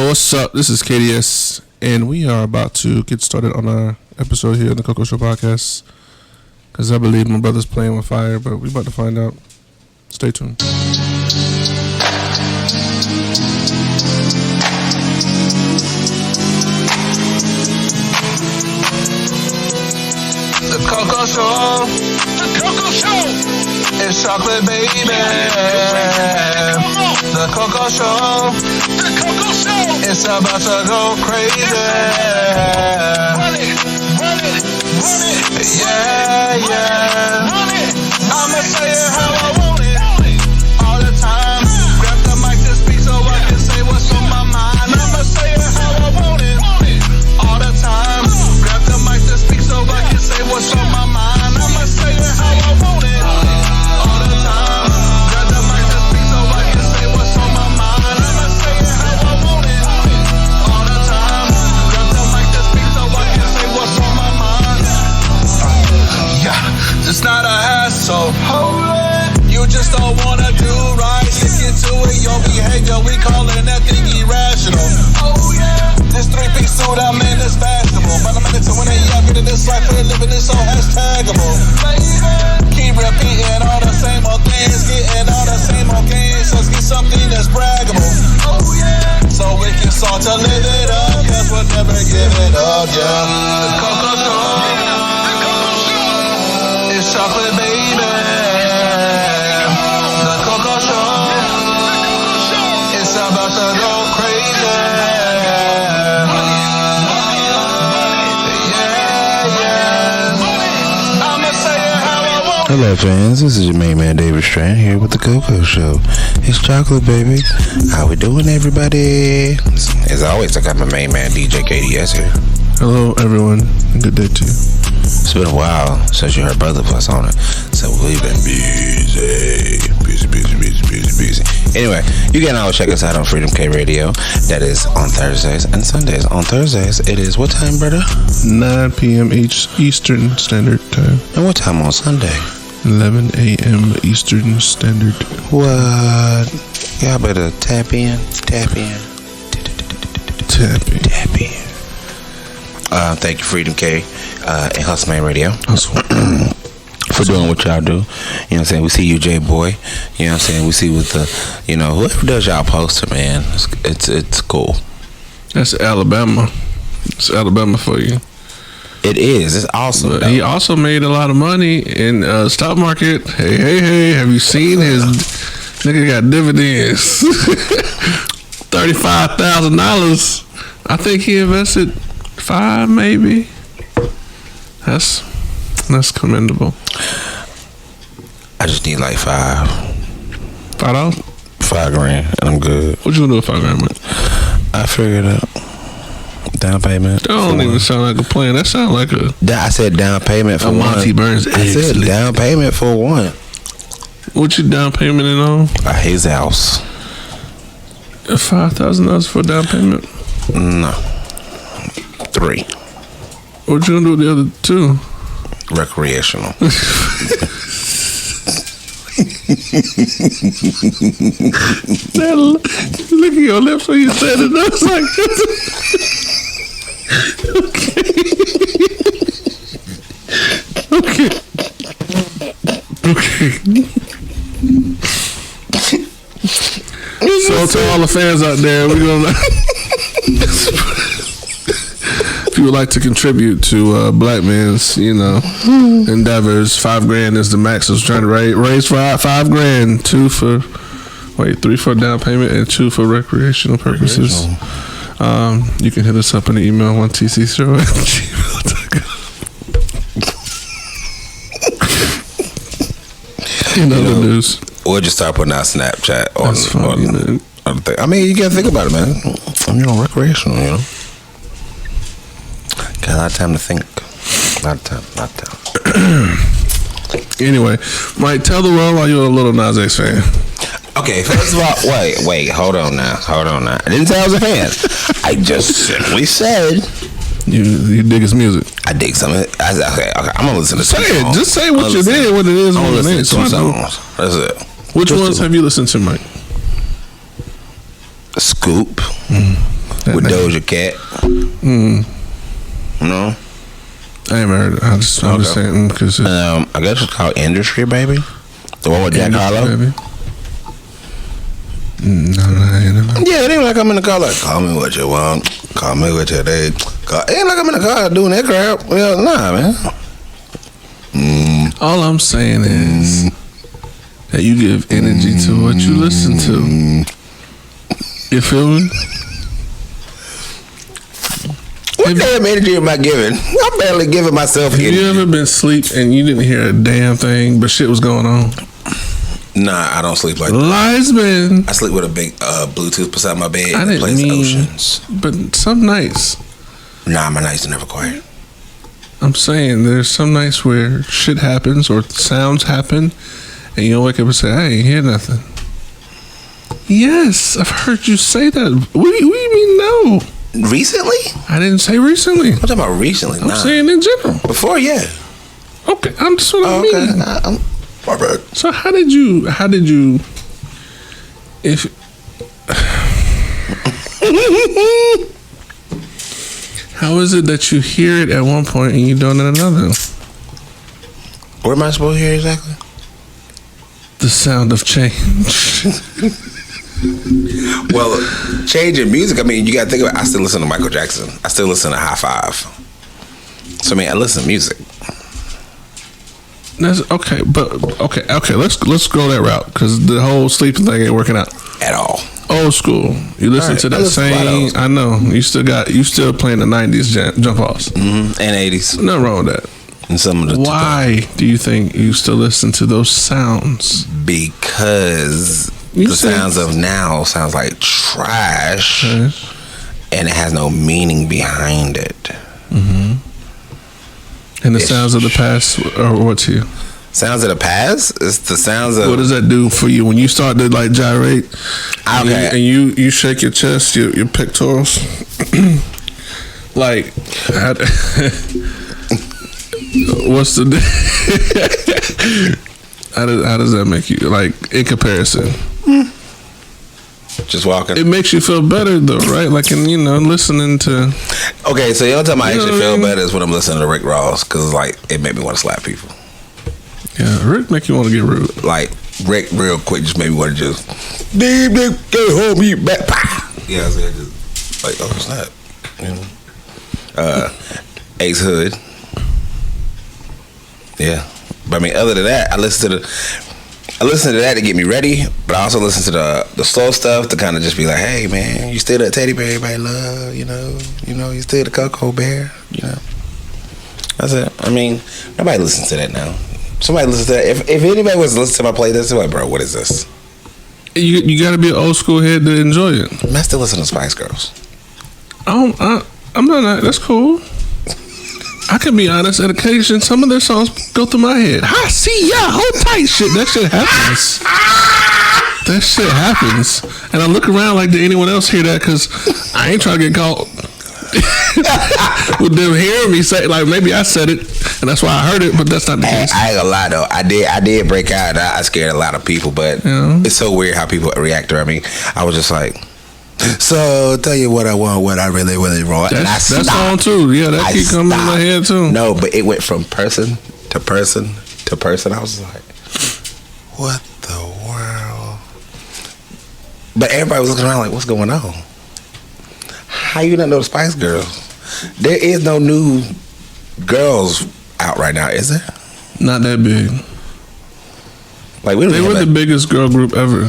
What's up? This is KDS, and we are about to get started on our episode here on the Coco Show podcast. Because I believe my brother's playing with fire, but we about to find out. Stay tuned. The Coco Show. The Coco Show. It's chocolate, baby. The Coco Show. The Coco Show. It's about to go crazy. Run it. Run it. Run it. Yeah, yeah. Run it. I'ma say it how I want it. All the time. Grab the mic to speak so I can say what's on my mind. I'ma say it how I want it. All the time. Grab the mic to speak so I can say what's on my mind. I'ma say it how I want it. All the time. Grab the mic to speak so I can say what's on my mind. I'ma say it how I want it. All the time. Grab the mic to speak so I can say what's on my mind. Yeah, it's not a hassle. Hold it. You just don't wanna do right. Stick to it, your behavior, we calling that thing irrational. Oh yeah. This 3-piece suit I'm in is fashionable. But I'm in it to win it, yeah, getting this life for a living, it's so hashtagable. Baby, keep repeating all the same old things, getting all the same old games. Let's get something that's braggable. Oh yeah. So we can start to live it up, cause we'll never give it up, yeah. The Coco Show. It's chocolate, baby. The Coco Show. It's about to go crazy. Hello fans, this is your main man David Strand here with the Coco Show. It's chocolate, baby. How we doing, everybody? As always, I got my main man DJ KDS here. Hello, everyone. Good day to you. It's been a while since you heard Brother Plus on it, so we've been busy. Anyway, you can always check us out on Freedom K Radio. That is on Thursdays and Sundays. On Thursdays, it is what time, brother? 9 p.m. Eastern Standard Time. And what time on Sunday? 11 a.m. Eastern Standard Time. What? Y'all better tap in. Thank you, Freedom K and Hustle Man Radio. For doing what y'all do. You know what I'm saying? We see you, J-Boy. You know what I'm saying? We see with the, whoever does y'all poster, man. It's cool. That's Alabama. It's Alabama for you. It is. It's awesome. But he also made a lot of money in stock market. Hey. Have you seen his nigga got dividends? $35,000. I think he invested 5 maybe. That's commendable. I just need like $5. $5? $5,000 and I'm good. What you gonna do with $5,000, man? I figured it out. Down payment. That don't even sound like a plan. That sound like a. I said down payment for a Monty Burns. I said down payment for one. What you down payment in on? His house. $5,000 for down payment? No. 3. What you gonna do with the other 2? Recreational. Look at your lips when you said it. I was like, okay. So to all the fans out there, we're gonna. If you would like to contribute to Black Man's, endeavors, $5,000 is the max. I was trying to raise $5,000, 3 for down payment and 2 for recreational purposes. You can hit us up in the email 1tcshow@gmail.com. In other news, or just start putting out Snapchat on the thing. I mean, you gotta think about it, man. Recreational, Got a lot of time to think. A lot of time. Anyway, Mike, tell the world why you're a Little Nas X fan. Okay, first of all, wait, hold on now. I didn't say I was a fan. I just simply said you dig his music. I dig some of it. Okay, I'm gonna listen to say it. Songs. Just say what you did, what it is, what it is. Two songs. That's it. Which ones have you listened to, Mike? Scoop. Doja Cat. No. I ain't heard it. I'm just saying because I guess it's called Industry Baby. The one with Jack Harlow. Baby. No, I ain't know. Yeah, it ain't like I'm in the car like, call me what you want, call me what you need. It ain't like I'm in the car doing that crap. Well, nah, man. All I'm saying is that you give energy to what you listen to. You feel me? What damn energy am I giving? I'm barely giving myself Have energy. you ever been asleep and you didn't hear a damn thing, but shit was going on? Nah, I don't sleep like that. Lies, man. I sleep with a big Bluetooth beside my bed I that didn't plays mean, Oceans. but some nights, Nah, my nights are never quiet. I'm saying there's some nights where shit happens or sounds happen, and you'll wake up and say, I ain't hear nothing. Yes, I've heard you say that. What do you mean no? Recently? I didn't say recently. I'm talking about recently. I'm Nah. saying in general. Before, yeah. Okay, I'm just what I Okay. mean. Nah, my bad. So how did you if how is it that you hear it at one point and you don't at another? What am I supposed to hear exactly? The sound of change. Well, changing music, I mean, you gotta think about it. I still listen to Michael Jackson. I still listen to High Five. So, I mean, I listen to music. That's okay, but okay. Let's go that route because the whole sleeping thing ain't working out. At all. Old school, you listen Alright, to I that listen to a lot of same. old school. I know you still playing the '90s jump offs. And 80s. Nothing wrong with that. And some of the Why do you think you still listen to those sounds? Because You the said- sounds of now sounds like trash. Yes. And it has no meaning behind it. And the sounds of the past are what to you? Sounds of the past? It's the sounds of... What does that do for you when you start to like gyrate? Okay. And you shake your chest, your pectorals. Like, what's the? How does that make you? Like in comparison, Just walking. it makes you feel better though, right? Like in listening to. Okay, so the only time I You know actually what I feel mean? better is when I'm listening to Rick Ross. Because, like, it made me want to slap people. Yeah, Rick make you want to get rude. Like, Rick real quick just made me want to just... Deep, get home, you back. Yeah, so I just... Like, oh, snap. You know? Ace Hood. Yeah. But I mean, other than that, I listen to that to get me ready, but I also listen to the slow stuff to kind of just be like, hey man, you still that teddy bear everybody love, you know, you still the Cocoa Bear, you know. That's it. I mean, nobody listens to that now. Somebody listens to that. If anybody was listening to my playlist, they're like, bro, what is this? You got to be an old school head to enjoy it. I still listen to Spice Girls. I'm not. That's cool. I can be honest. At occasion, some of their songs go through my head. I see ya, hold tight, shit. That shit happens. That shit happens, and I look around like, did anyone else hear that? Because I ain't trying to get caught with them hearing me say, like, maybe I said it, and that's why I heard it, but that's not the case. I ain't gonna lie though, I did break out. I scared a lot of people, but Yeah. it's so weird how people react. I mean, I was just like, so tell you what I want, what I really want. And I That's stopped. song too. Yeah, that I keep coming in my stopped. head too. No, but it went from person to person to person. I was like, what the world? But everybody was looking around like, what's going on? How you not know the Spice Girls? There is no new girls out right now, is there? Not that big. Like we don't They even were have the biggest girl group ever.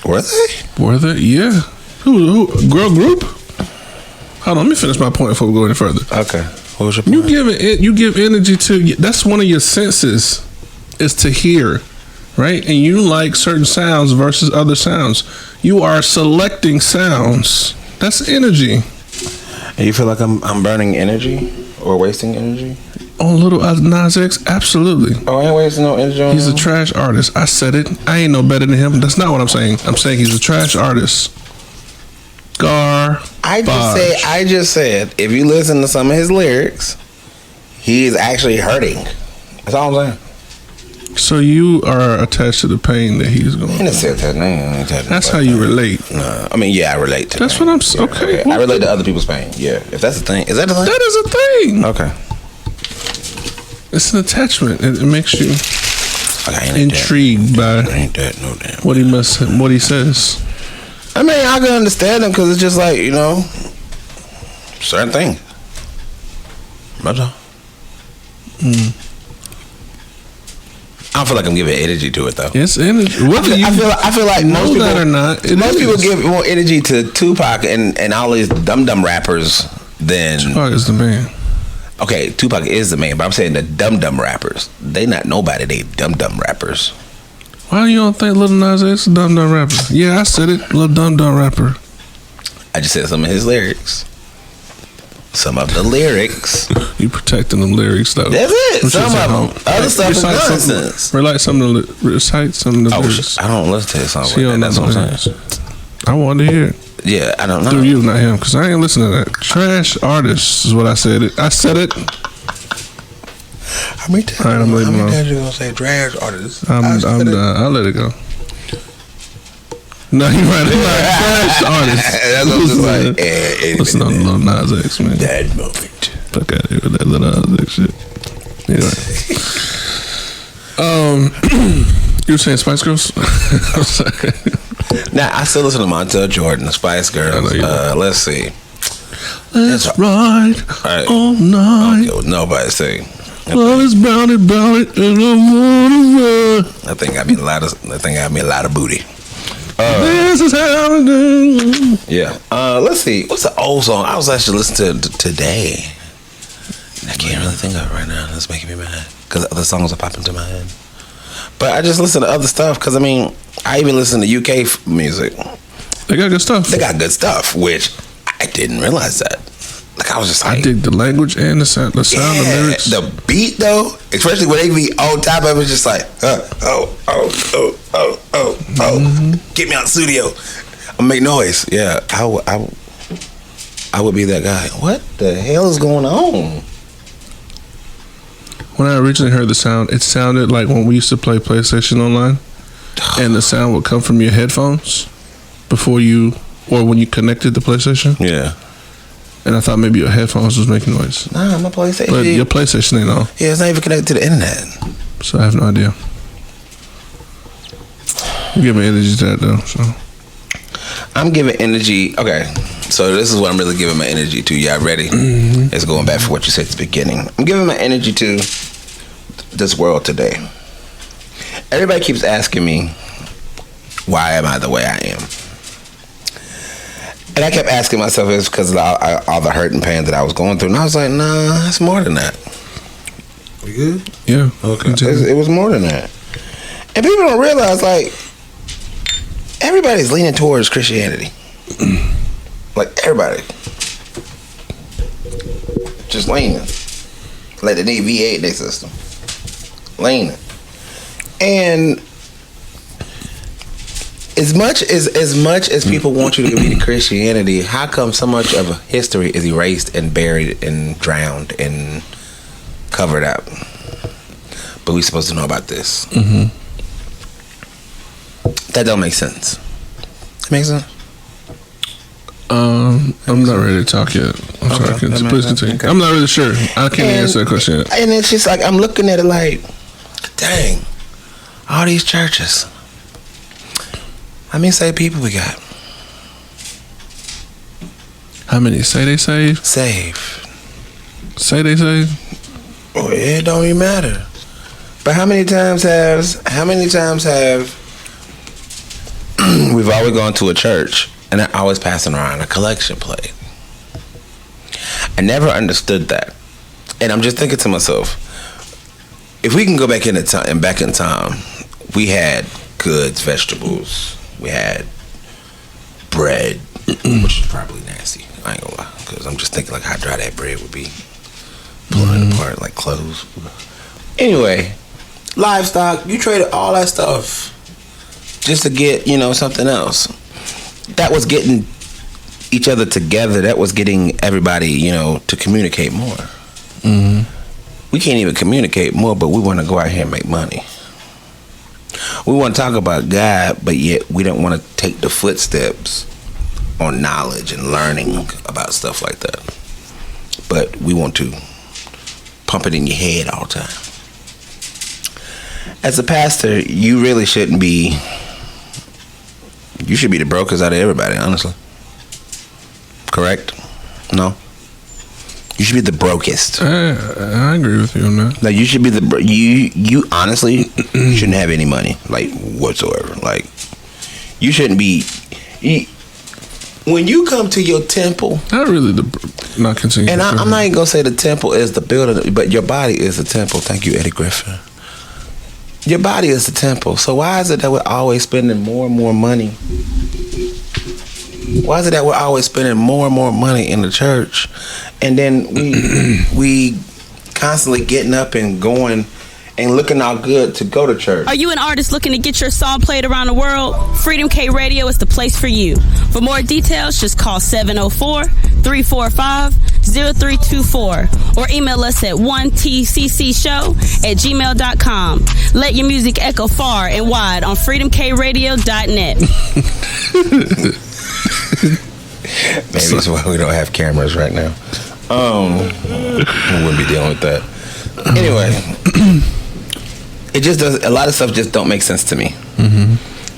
were they? Were they? Yeah. Who? Girl group? Hold on, let me finish my point before we go any further. Okay. What was your You point? you give energy to. That's one of your senses, is to hear, right? And you like certain sounds versus other sounds. You are selecting sounds. That's energy. And you feel like I'm burning energy or wasting energy? On Little Nas X, absolutely. Oh, I ain't wasting no energy on He's a him. trash artist. I said it. I ain't no better than him. That's not what I'm saying. I'm saying he's a trash artist. I just said, if you listen to some of his lyrics, he is actually hurting. That's all I'm saying. So you are attached to the pain that he's going I through. said that. That's how you relate. Nah, I mean, yeah, I relate to. That's pain. what I'm saying. Okay. I relate to other people's pain. Yeah, if that's the thing, is that the thing? That is a thing. Okay. It's an attachment. It makes you Okay, ain't intrigued by that. Ain't that no damn. what he says. I mean, I can understand them because it's just like, you know, certain thing. That's all. I don't feel like I'm giving energy to it though. It's energy. Whether I feel like know most people, that or not, it most people is. give more energy to Tupac and all these dumb rappers than Tupac is the man. okay. Tupac is the man, but I'm saying the dumb rappers. They not nobody. They dumb rappers. Why you don't think Lil Nas X is a dumb rapper? Yeah, I said it. Lil dumb rapper. I just said some of his lyrics. Some of the lyrics. You protecting them lyrics though. That's it. Which Some is of at them. home. Other stuff is Recite nonsense. Recite some of the Oh, lyrics. I don't listen to his song. She Like don't that. know That's what I'm those saying. lyrics. I wanted to hear it. Yeah, I don't know. Through you, not him, because I ain't listening to that. Trash artists is what I said. I said it. How many times? All right, I'm leaving how many alone. times you gonna say trash artists? I'm done. I'll let it go. No, you're right. I'm not trash artists. That's what I'm just like. Listen on Lil Nas X, man. That moment. Fuck out of here with that Lil Nas X shit. Anyway. You were saying Spice Girls? I'm sorry. Now I still listen to Montel Jordan, the Spice Girls. I know you do. Let's see. Let's ride Right. all night. Okay, well, nobody say. Well, it's brownie, and I wanna run. I think got me a lot of booty. This is how I do. Yeah. Let's see. What's the old song I was actually listening to today? I can't really think of it right now. That's making me mad because other songs are popping to my head. But I just listen to other stuff because I mean, I even listen to UK music. They got good stuff. They got good stuff, which I didn't realize that. Like I was just like, I dig the language and the sound, the lyrics. The beat though, especially when they be on top of it, just like, get me out the studio. I'll make noise. Yeah, I would be that guy. What the hell is going on? When I originally heard the sound, it sounded like when we used to play PlayStation Online, and the sound would come from your headphones before you, or when you connected the PlayStation. Yeah. And I thought maybe your headphones was making noise, Nah, my PlayStation. but your PlayStation ain't on, Yeah, it's not even connected to the internet. so I have no idea. You give me energy to that though. So I'm giving energy. Okay, so this is what I'm really giving my energy to. Y'all ready? Mm-hmm. It's going back for what you said at the beginning. I'm giving my energy to this world today. Everybody keeps asking me, why am I the way I am? And I kept asking myself, it's because of all the hurt and pain that I was going through. And I was like, nah, it's more than that. We good? yeah, Okay. It was more than that. And people don't realize, like, everybody's leaning towards Christianity. Like, everybody. Just leaning. Like, they need V8 in their system. Leaning. And as much as people want you to be to Christianity, how come so much of history is erased and buried and drowned and covered up? But we supposed to know about this. Mm-hmm. That don't make sense. It makes sense. I'm not ready to talk yet. I'm sorry. Please continue. Okay. I'm not really sure. I can't answer that question yet. And it's just like I'm looking at it like, dang, all these churches. How many saved people we got? How many say they saved? Saved. Say they saved? Oh, it don't even matter. But how many times have we've always gone to a church and they're always passing around a collection plate? I never understood that. And I'm just thinking to myself, if we can go back in time, we had goods, vegetables, we had bread, which is probably nasty. I ain't gonna lie, because I'm just thinking like how dry that bread would be, pulling it apart like clothes. Anyway, livestock, you traded all that stuff just to get, something else. That was getting each other together. That was getting everybody, to communicate more. Mm-hmm. We can't even communicate more, but we want to go out here and make money. We want to talk about God, but yet we don't want to take the footsteps on knowledge and learning about stuff like that. But we want to pump it in your head all the time. As a pastor, you really shouldn't be. You should be the brokest out of everybody, honestly. Correct? No? You should be the brokest. I agree with you on that. Like, you should be the you honestly shouldn't have any money, like, whatsoever. Like, you shouldn't be. When you come to your temple, Not really not continue. and I'm not even gonna say the temple is the building, but your body is the temple. Thank you, Eddie Griffin. Your body is the temple. So why is it that we're always spending more and more money? Why is it that we're always spending more and more money in the church, and then we constantly getting up and going and looking all good to go to church? Are you an artist looking to get your song played around the world? Freedom K Radio is the place for you. For more details, just call 704-345-0324 or email us at 1tccshow@gmail.com. Let your music echo far and wide on freedomkradio.net. Maybe that's why we don't have cameras right now. We wouldn't be dealing with that. Anyway, it just does. A lot of stuff just don't make sense to me.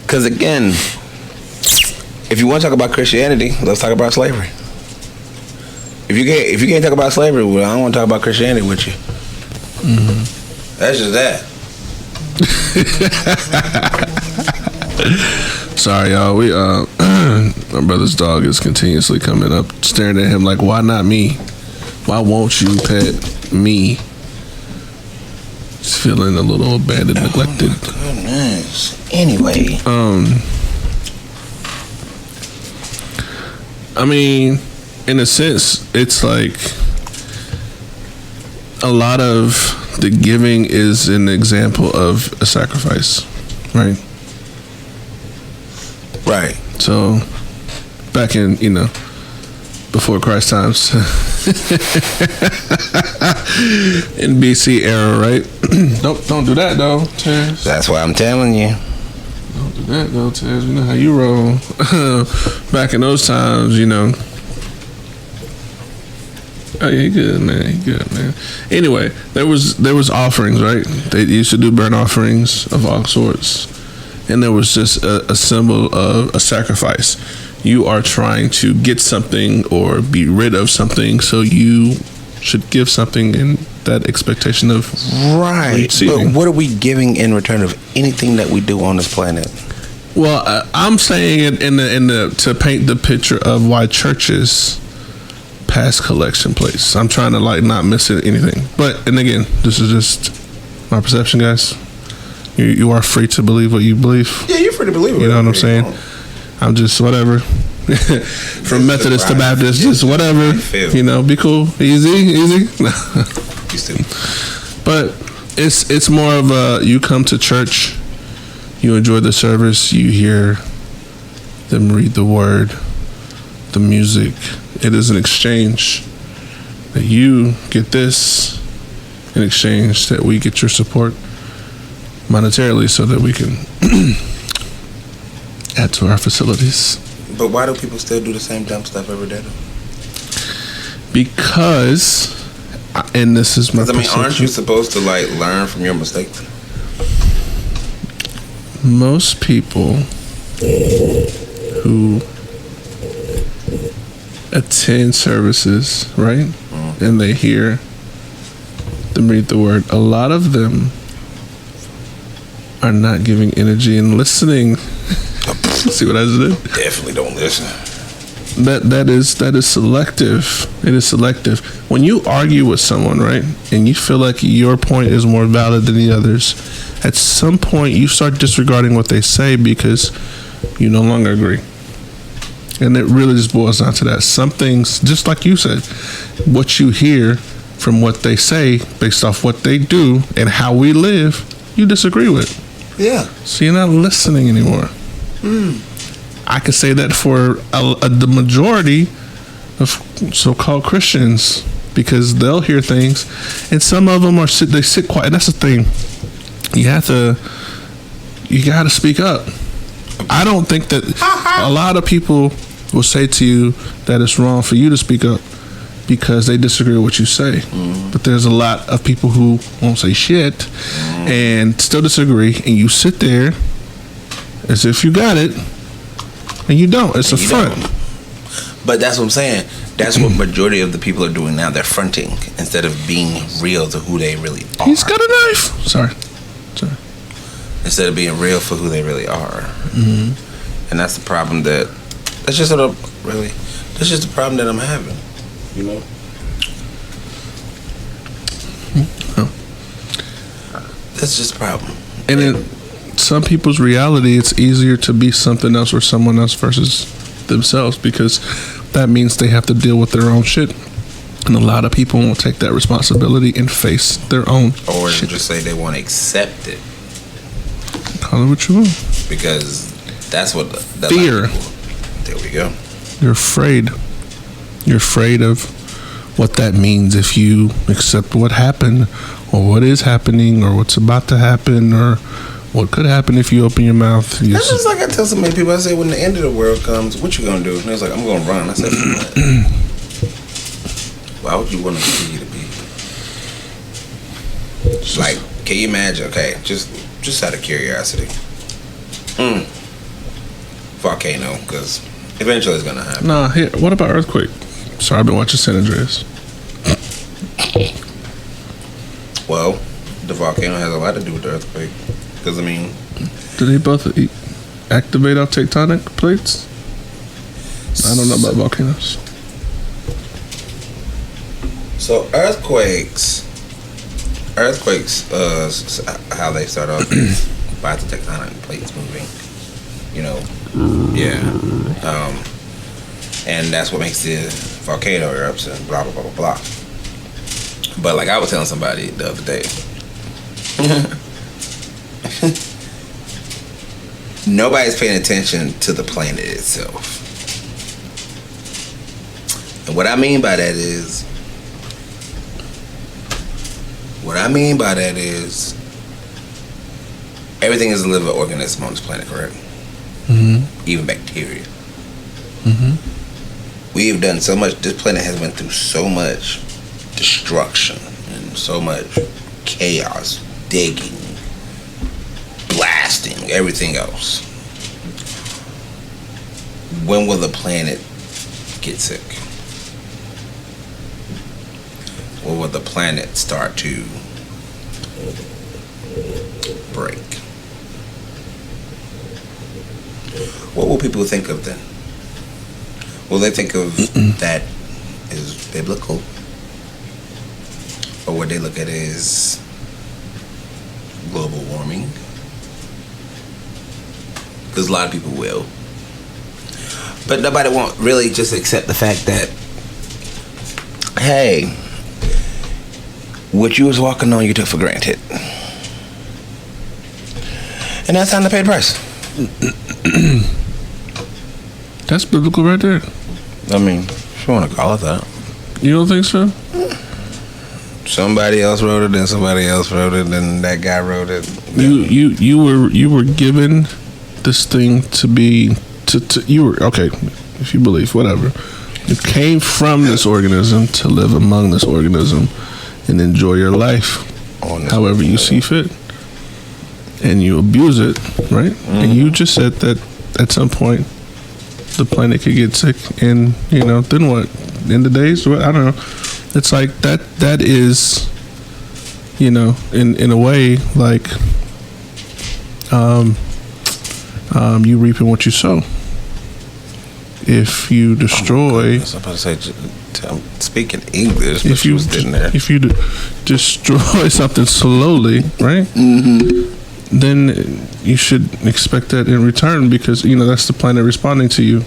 Because again, if you want to talk about Christianity, let's talk about slavery. If you can't talk about slavery, well, I don't want to talk about Christianity with you. That's just that. Sorry, y'all. We my brother's dog is continuously coming up, staring at him like, "Why not me? Why won't you pet me?" He's feeling a little abandoned, neglected. Goodness. Anyway, I mean, in a sense, it's like a lot of the giving is an example of a sacrifice, right? right. So, back in, before Christ times, in BC era, right? Don't do that though, Tez. That's why I'm telling you. Don't do that though, Tez. You know how you roll. Back in those times, Oh yeah, he good, man. He good, man. Anyway, there was offerings, right? They used to do burnt offerings of all sorts, and there was just a symbol of a sacrifice. You are trying to get something or be rid of something, so you should give something in that expectation of Right. receiving. But what are we giving in return of anything that we do on this planet? Well, I'm saying it in the to paint the picture of why churches pass collection plates. I'm trying to not miss anything. But and again, this is just my perception, guys. You are free to believe what you believe. Yeah, you're free to believe it. You know what I'm saying? I'm just whatever. From Methodist to Baptist, just whatever. Be cool, easy. You stupid. But it's more of you come to church, you enjoy the service, you hear them read the word, the music. It is an exchange that you get this in exchange that we get your support monetarily so that we can add to our facilities. But why do people still do the same dumb stuff every day? Because, and this is my perception, aren't you supposed to learn from your mistakes? most people who attend services, right? And they hear them read the word. A lot of them are not giving energy and listening. See what I just did? Definitely don't listen. That is selective. It is selective. When you argue with someone, right, and you feel like your point is more valid than the others, at some point you start disregarding what they say because you no longer agree. And it really just boils down to that. Some things, just like you said, what you hear from what they say based off what they do and how we live, you disagree with. Yeah. So you're not listening anymore. I could say that for the majority of so-called Christians, because they'll hear things, and some of them they sit quiet. And that's the thing. You you got to speak up. I don't think that a lot of people will say to you that it's wrong for you to speak up because they disagree with what you say. But there's a lot of people who won't say shit and still disagree, and you sit there as if you got it, and you don't. It's a front. But that's what I'm saying. That's what majority of the people are doing now. They're fronting instead of being real to who they really are. He's got a knife. Sorry. Instead of being real for who they really are. And that's the problem that's just the problem that I'm having. You know? That's just a problem. And in some people's reality, it's easier to be something else or someone else versus themselves because that means they have to deal with their own shit. And a lot of people won't take that responsibility and face their own or shit. just say they won't accept it. Call it what you want. Because that's what the fear. There we go. You're afraid. You're afraid of what that means if you accept what happened or what is happening or what's about to happen or what could happen if you open your mouth. That's just like I tell so many people. I say, when the end of the world comes, what you gonna do? And they're like, I'm gonna run. I said, why would you want to continue to be? Like, can you imagine? Okay, just out of curiosity. Volcano, because eventually it's gonna happen. Nah, here. What about earthquake? Sorry, I've been watching San Andreas. Well, the volcano has a lot to do with the earthquake. Because, I mean... Do they both activate off tectonic plates? I don't know about volcanoes. So, earthquakes, how they start off is by the tectonic plates moving. You know, and that's what makes the volcano erupt and blah, blah, blah, blah, blah. But like I was telling somebody the other day, nobody's paying attention to the planet itself. And what I mean by that is everything is a living organism on this planet, correct? Even bacteria. We've done so much. This planet has went through so much destruction and so much chaos, digging, blasting, everything else. When will the planet get sick? When will the planet start to break? What will people think of then? Will they think of that as biblical? Or would they look at it as global warming? Because a lot of people will. But nobody won't really just accept the fact that, hey, what you was walking on, you took for granted. And that's time to pay the price. That's biblical right there. I mean, if you want to call it that. You don't think so? Somebody else wrote it, then somebody else wrote it, then that guy wrote it. You were given this thing to be you were okay, if you believe, whatever. You came from this organism to live among this organism and enjoy your life however you see fit. And you abuse it, right? And you just said that at some point the planet could get sick, and then what? End of days? What? I don't know. It's like that is, in a way, like you reaping what you sow. If you destroy, I was about to say, I'm speaking English, but you was sitting there. If you destroy something slowly, right? Then you should expect that in return, because that's the planet responding to you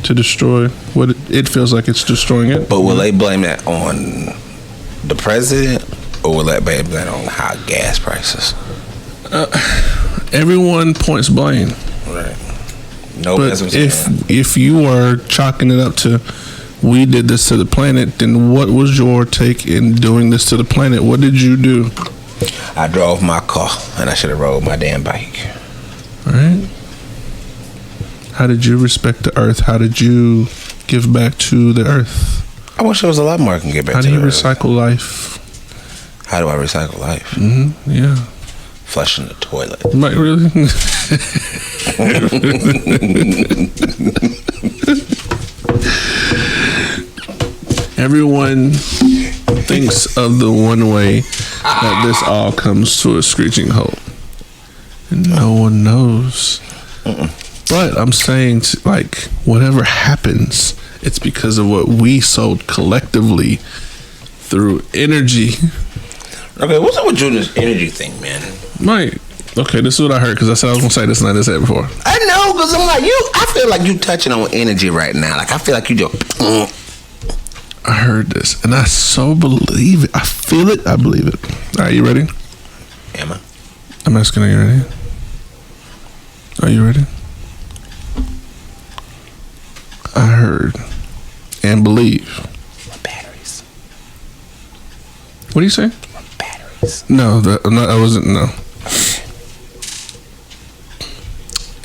to destroy what it feels like it's destroying it. But will they blame that on the president, or will they blame that on high gas prices? Everyone points blame. Right. No, but if you are chalking it up to we did this to the planet, then what was your take in doing this to the planet? What did you do? I drove my car, and I should have rode my damn bike. Right? How did you respect the earth? How did you give back to the earth? I wish there was a lot more I can get back How to. do you the earth. recycle life? How do I recycle life? Mm-hmm. Yeah. Flushing the toilet. Right, really? Everyone thinks of the one way that this all comes to a screeching halt. And no one knows. But I'm saying, like, whatever happens, it's because of what we sold collectively through energy. Okay, what's up with you and this energy thing, man? Right. Okay, this is what I heard because I said I was going to say this and I didn't say it before. I know, because I'm like, I feel like you touching on energy right now. Like, I feel like you just... I heard this and I so believe it. I feel it. I believe it. All right, you ready? Am I? I'm asking, are you ready? Are you ready? I heard and believe. What batteries? What do you say? What batteries? No, I wasn't. No.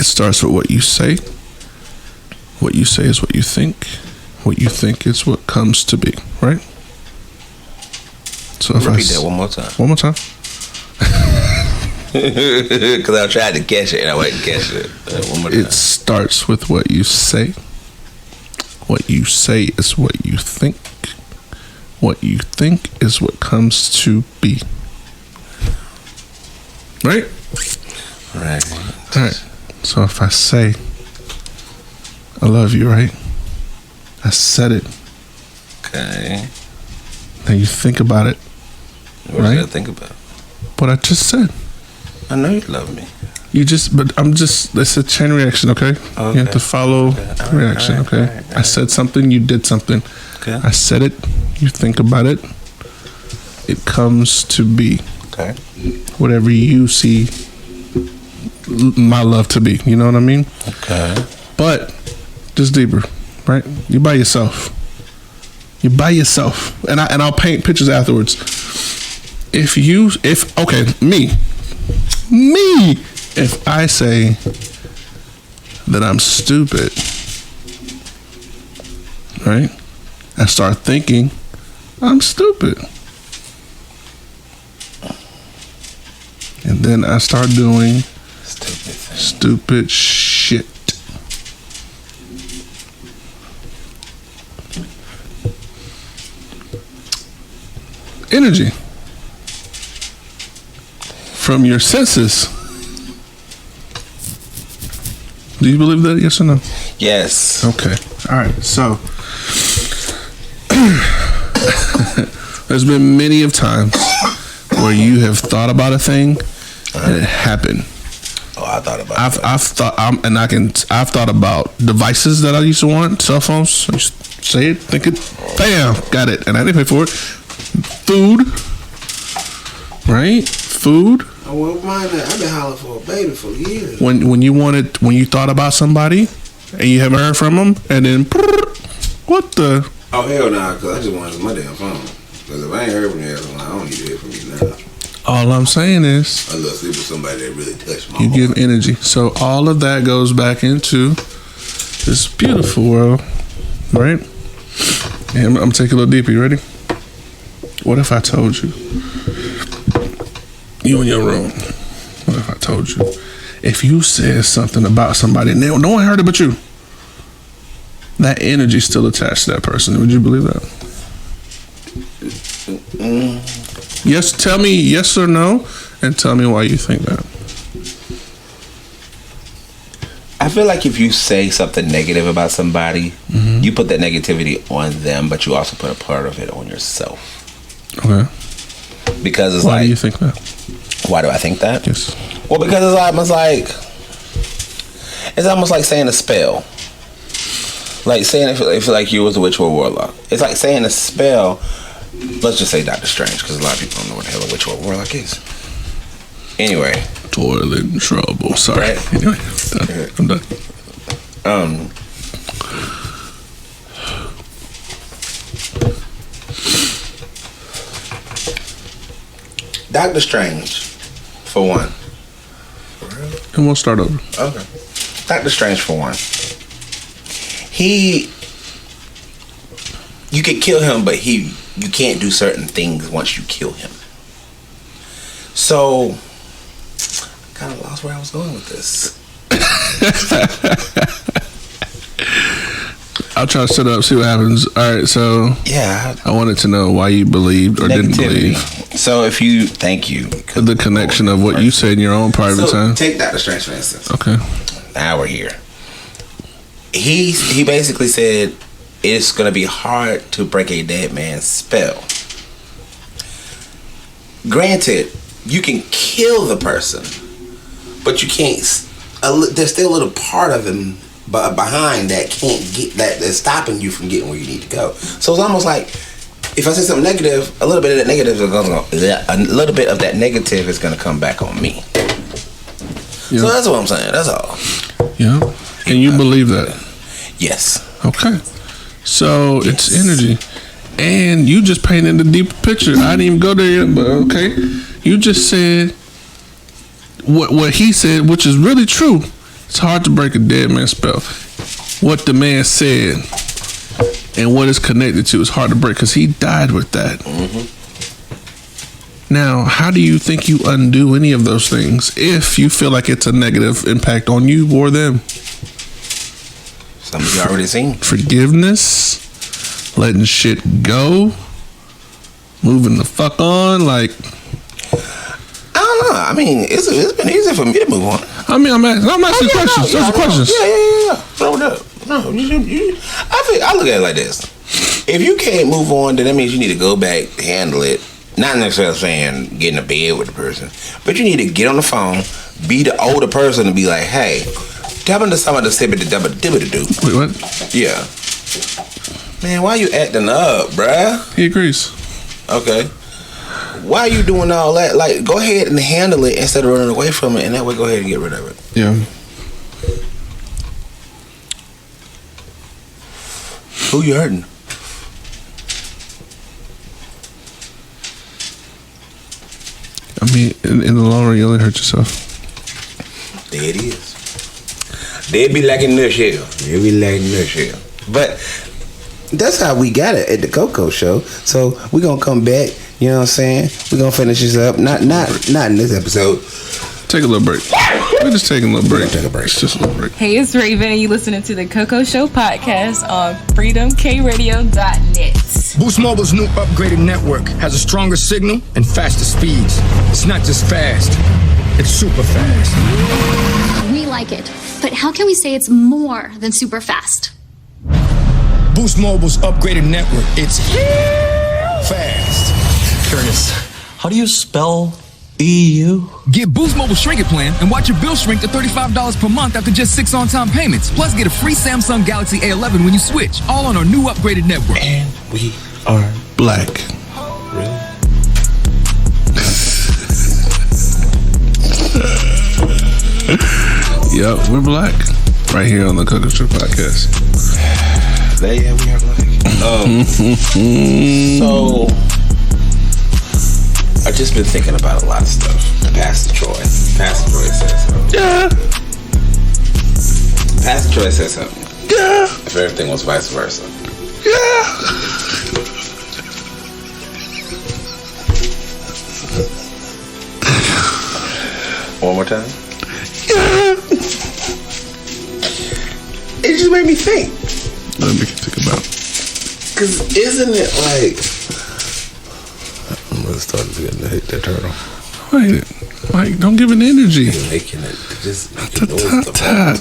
It starts with what you say. What you say is what you think. What you think is what comes to be. Right? So if Repeat that one more time. One more time. Because I tried to catch it and I wouldn't catch it. One more time. It starts with what you say. What you say is what you think. What you think is what comes to be. Right? Right. All right. So if I say, I love you, right? I said it. Okay. Now you think about it. What Right? did I think about? What I just said. I know you love me. It's a chain reaction, okay? Okay. You have to follow Okay. reaction, All right, okay? all right, all I said something, you did something. Okay. I said it, you think about it. It comes to be. Okay. Whatever you see my love to be. You know what I mean? Okay. But just deeper, right? You by yourself. You by yourself. And I'll paint pictures afterwards. Me, if I say that I'm stupid, right? I start thinking I'm stupid. And then I start doing stupid shit. Energy from your senses. Do you believe that? Yes or no? Yes. Okay. All right. So there's been many of times where you have thought about a thing and it happened. Oh, I thought about that. I've thought about devices that I used to want, cell phones. I just say it, think it, bam, got it, and I didn't pay for it. Food, right? Food. I won't mind that. I've been hollering for a baby for years. When you thought about somebody and you haven't heard from them, and then what the? Oh, hell nah, because I just wanted my damn phone. Because if I ain't heard from you, I don't need to hear from you now. All I'm saying is Unless it was somebody that really touched my you heart. give energy. So all of that goes back into this beautiful world, right? And I'm gonna take it a little deeper. You ready? What if I told you in your room? What if I told you if you said something about somebody and no one heard it but you, that energy still attached to that person? Would you believe that? Yes, tell me yes or no, and tell me why you think that. I feel like if you say something negative about somebody, you put that negativity on them, but you also put a part of it on yourself. Okay. Because it's Why like, do you think that? why do I think that? Yes. Well, because it's almost like saying a spell. Like saying if like you was a witch or a warlock. It's like saying a spell. Let's just say Doctor Strange, because a lot of people don't know what the hell a witch or a warlock is. Anyway. Toilet in trouble. Sorry. Right. Anyway, I'm done. Doctor Strange, for one. And we'll start over. Okay. Doctor Strange for one. You can kill him, but you can't do certain things once you kill him. So, I kind of lost where I was going with this. I'll try to set up, see what happens. All right, so Yeah. I wanted to know why you believed or didn't believe. So thank you. The connection of what you said in your own private time. Take Doctor Strange for instance. Okay. Now we're here. He basically said it's gonna be hard to break a dead man's spell. Granted, you can kill the person, but you can't. There's still a little part of him behind that can't get that's stopping you from getting where you need to go. So it's almost like if I say something negative, a little bit of that negative is gonna come back on me. Yeah. So that's what I'm saying. That's all. Yeah. And you believe that? Yes. Okay. So it's energy. And you just painted the deeper picture. I didn't even go there yet, but okay. You just said what he said, which is really true. It's hard to break a dead man's spell. What the man said and what it's connected to is hard to break because he died with that. Mm-hmm. Now, how do you think you undo any of those things if you feel like it's a negative impact on you or them? Some of you already seen. Forgiveness, letting shit go, moving the fuck on, like. I don't know. I mean, it's been easy for me to move on. I mean, I'm asking questions. Those are questions. Yeah. Throw it up. No, I look at it like this. If you can't move on, then that means you need to go back, handle it. Not necessarily saying get in a bed with the person, but you need to get on the phone, be the older person, and be like, "Hey, tell me some of the do." Wait, what? Yeah. Man, why you acting up, bruh? He agrees. Okay. Why are you doing all that? Like, go ahead and handle it instead of running away from it, and that way go ahead and get rid of it. Yeah. Who you hurting? I mean, in the long run, you only hurt yourself. There it is. They be lacking nutshell. But that's how we got it at the Coco Show. So we're gonna come back. You know what I'm saying? We're gonna finish this up. Not in this episode. Take a little break. We're just taking a little break. Take a break. It's just a little break. Hey, it's Raven, and you listening to the Coco Show podcast on freedomkradio.net. Boost Mobile's new upgraded network has a stronger signal and faster speeds. It's not just fast, it's super fast. We like it, but how can we say it's more than super fast? Boost Mobile's upgraded network, it's fast. Curious, how do you spell BU? Get Boost Mobile Shrink It Plan and watch your bill shrink to $35 per month after just 6 on-time payments. Plus, get a free Samsung Galaxy A11 when you switch. All on our new upgraded network. And we are Black. Really? Yep, we're black. Right here on the Coco Show podcast. Yeah, we are black. So, I've just been thinking about a lot of stuff. Pastor Troy said something. Yeah. Pastor Troy said something. Yeah. If everything was vice versa. Yeah. One more time. Yeah. It just made me think. Let me think about it. Cause isn't it like I'm gonna start to hit that turtle. Wait, Mike, don't give it energy. Making it just making noise the whole time.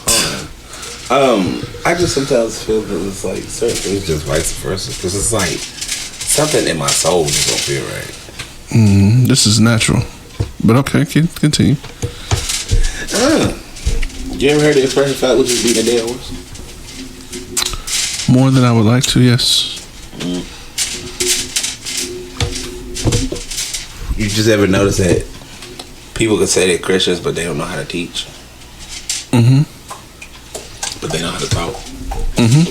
I just sometimes feel that it's like certain things just vice versa. Cause it's like something in my soul just don't feel right. This is natural. But okay, continue. You ever heard the expression "fat losers beating a dead horse"? More than I would like to, yes. You just ever notice that people can say they're Christians, but they don't know how to teach? Mm-hmm. But they know how to talk. Mm-hmm.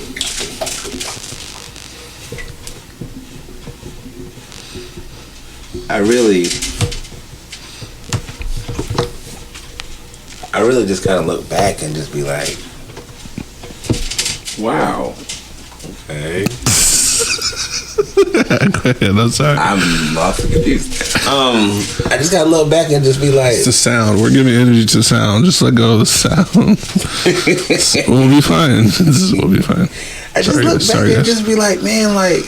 I really just kind of look back and just be like, wow. Okay. Go ahead, I'm sorry. I'm lost and confused. I just gotta look back and just be like, it's the sound. We're giving energy to sound. Just let go of the sound. We'll be fine. We'll be fine. I just look back and just be like, man, like,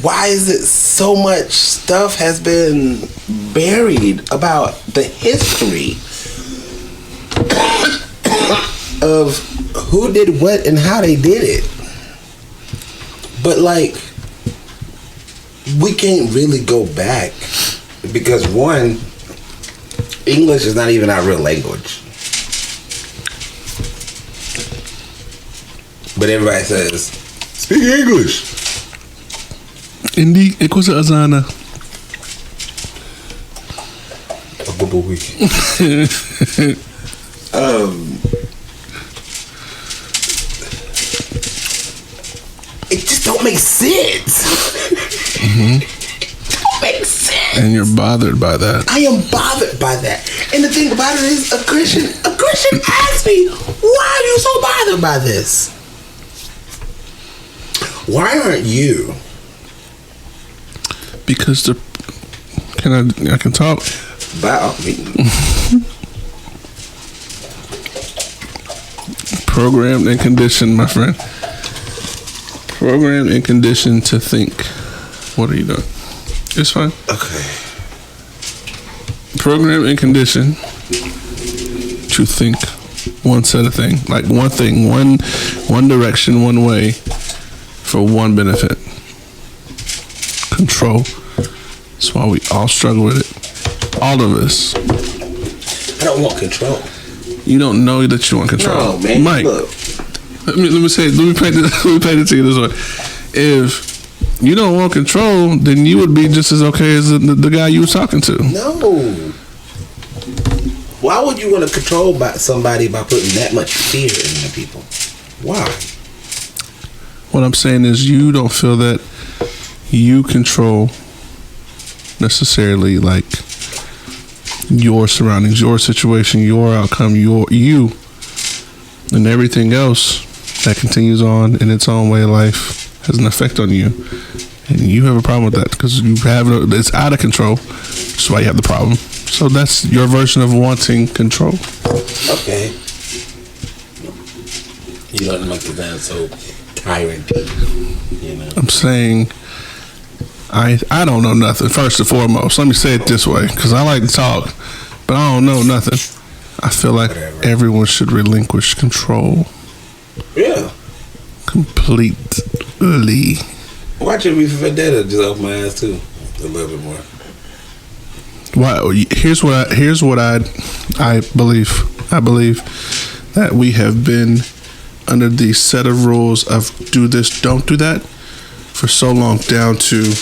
why is it so much stuff has been buried about the history of who did what and how they did it? But like, we can't really go back because one, English is not even our real language. But everybody says, speak English. Hindi, è cosa Azana. It just don't make sense. It don't make sense. And you're bothered by that. I am bothered by that. And the thing about it is, a Christian asked me, why are you so bothered by this? Why aren't you? Because I can talk. By me. Programmed and conditioned, my friend. Programmed and conditioned to think. What are you doing? It's fine. Okay. Programmed and conditioned to think one set of thing, like one thing, one direction, one way, for one benefit. Control. That's why we all struggle with it. All of us. I don't want control. You don't know that you want control. No, man. Mike, Look. let me paint it to you this way. If you don't want control, then you would be just as okay as the guy you were talking to. No. Why would you want to control somebody by putting that much fear in the people? Why? What I'm saying is you don't feel that you control necessarily like your surroundings, your situation, your outcome, you, and everything else that continues on in its own way of life has an effect on you, and you have a problem with that because it's out of control. That's why you have the problem. So that's your version of wanting control. Okay. You don't make it sound so tyrant, you know. I'm saying I don't know nothing. First and foremost, let me say it this way, because I like to talk, but I don't know nothing. I feel like everyone should relinquish control. Yeah. Completely. Watching me for Vendetta just opened my eyes too a little bit more. Why? Here's what I believe. I believe that we have been under the set of rules of do this, don't do that for so long, down to,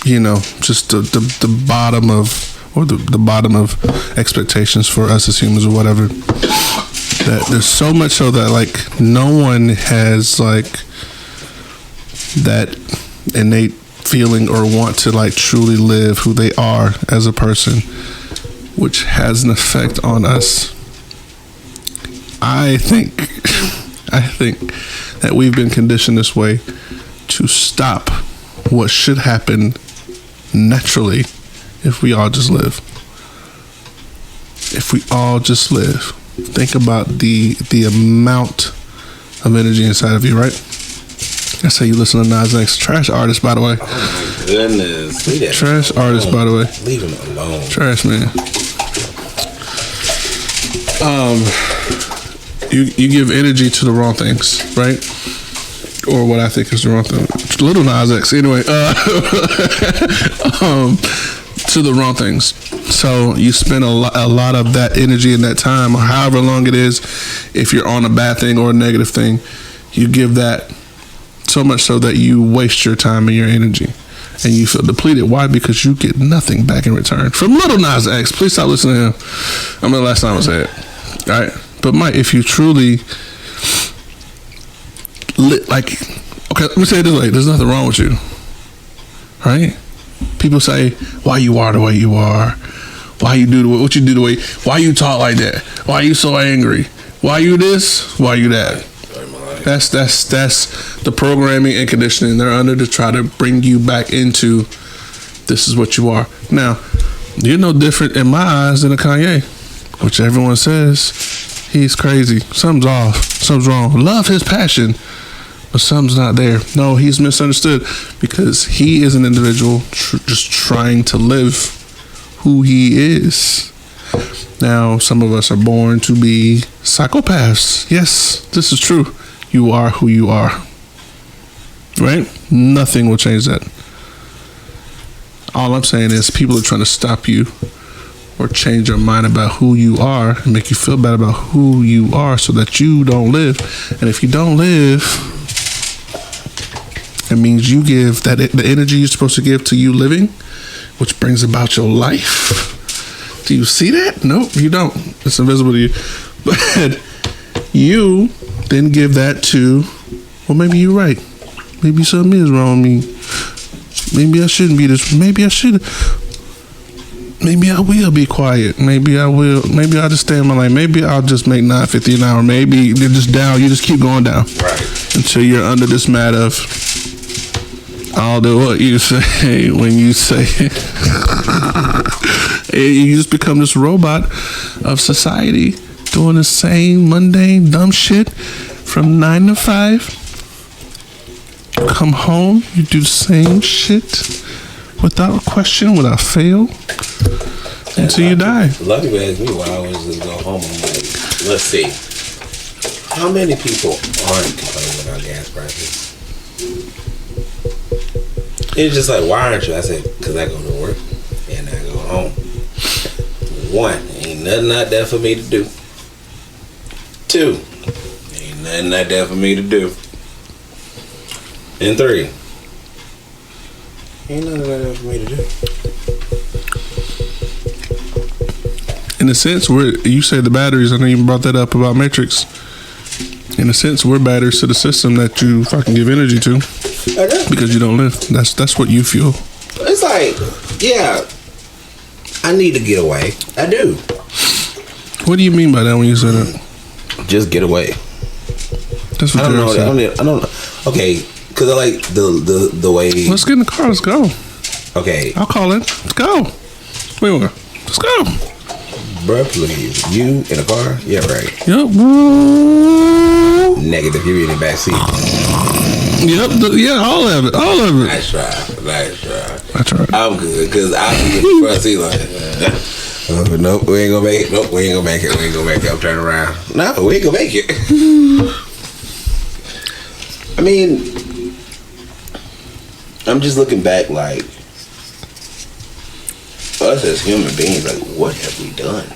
you know, just the bottom of, or the bottom of expectations for us as humans or whatever. That there's so much so that like no one has like that innate feeling or want to like truly live who they are as a person, which has an effect on us. I think that we've been conditioned this way to stop what should happen naturally if we all just live. If we all just live. Think about the amount of energy inside of you, right? That's how you listen to Nas X. Trash artist, by the way. Oh my goodness. Leave that Trash artist, by the way. Leave him alone. Trash man. You give energy to the wrong things, right? Or what I think is the wrong thing. Little Nas X, anyway. To the wrong things. So you spend a lot of that energy and that time, or however long it is, if you're on a bad thing or a negative thing, you give that so much so that you waste your time and your energy. And you feel depleted. Why? Because you get nothing back in return. From Little Nas X. Please stop listening to him. I mean, the last time I said it. All right. But Mike, if you truly okay, let me say it this way. There's nothing wrong with you. Right? People say why you are the way you are, Why you do what you do the way? Why you talk like that? Why you so angry? Why you this? Why you that? That's the programming and conditioning they're under to try to bring you back into this is what you are. Now, you're no different in my eyes than a Kanye, which everyone says he's crazy. Something's off. Something's wrong. Love his passion, but something's not there. No, he's misunderstood because he is an individual just trying to live who he is. Now, some of us are born to be psychopaths. Yes, this is true. You are who you are. Right? Nothing will change that. All I'm saying is people are trying to stop you or change your mind about who you are and make you feel bad about who you are so that you don't live. And if you don't live, it means you give that the energy you're supposed to give to you living, which brings about your life. Do you see that? Nope, you don't. It's invisible to you. But you then give that to, well, maybe you're right. Maybe something is wrong with me. Maybe I shouldn't be this. Maybe I should. Maybe I will be quiet. Maybe I will. Maybe I'll just stay in my lane. Maybe I'll just make $9.50 an hour. Maybe you're just down. You just keep going down. Right. Until you're under this mat of, I'll do what you say when you say it. You just become this robot of society doing the same mundane, dumb shit from 9 to 5. Come home, you do the same shit without question, without fail, until you die. A lot of people ask me why I always just go home. I'm like, let's see. How many people aren't complaining about gas prices? It's just like, why aren't you? I said, because I go to work and I go home. One, ain't nothing out there for me to do. Two, ain't nothing out there for me to do. And 3, ain't nothing out there for me to do. In a sense, you say the batteries, I know you brought that up about Matrix. In a sense, we're batteries to the system that you fucking give energy to because you don't live. That's what you fuel. It's like, yeah, I need to get away. I do. What do you mean by that when you say that? Just get away. That's what I don't know. saying. I don't know. Okay, because I like the way. Let's get in the car. Let's go. Okay. I'll call it. Let's go. Where we go? Let's go. Bruh, please. You in a car? Yeah, right. Yep. Negative. You're in the back seat. Yep. Yeah, all of it. All of it. Nice try. That's right. I'm good because I can get the front seat like, nope, we ain't gonna make it. Nope, we ain't gonna make it. We ain't gonna make it. I'm turning around. No, we ain't gonna make it. I mean, I'm just looking back like, us as human beings, like, what have we done?